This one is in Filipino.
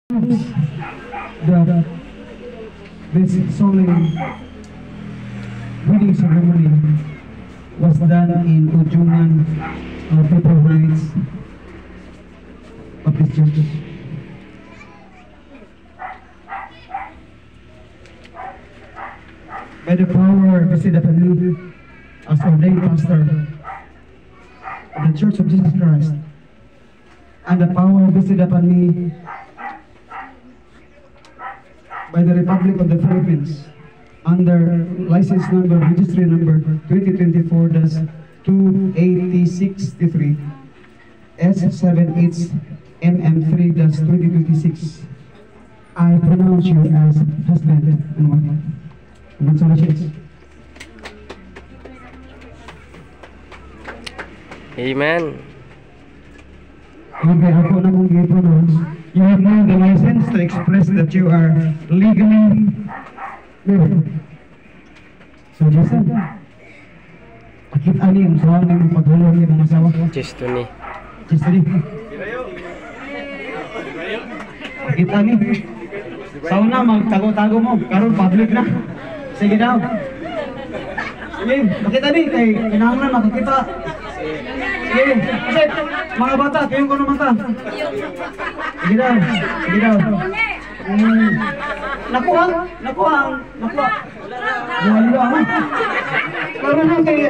that this solemn wedding ceremony was done in Ujungan People Rights of this church. By the power vested upon me as ordained pastor of the Church of Jesus Christ, and the power vested upon me by the Republic of the Philippines under license number, registry number 2024-28063 S78MM3-2026. I pronounce you as husband and wife. Congratulations. Amen. On behalf of the pronounce, you have now the license to express that you are legally married. So, Jason, pakita niyo ang sawang niyo paghulog niyo mga asawa. Chesto ni. Chesto ni. Pakita niyo. Sauna, magtago-tago mo. Karon public na. Sige daw. Sige, pakita niyo. Kay kinahanglan makakita. Sige, kasi mga bata, kayong kuno mata. Sige daw, sige daw. Nakuha. Wala. Pero na kay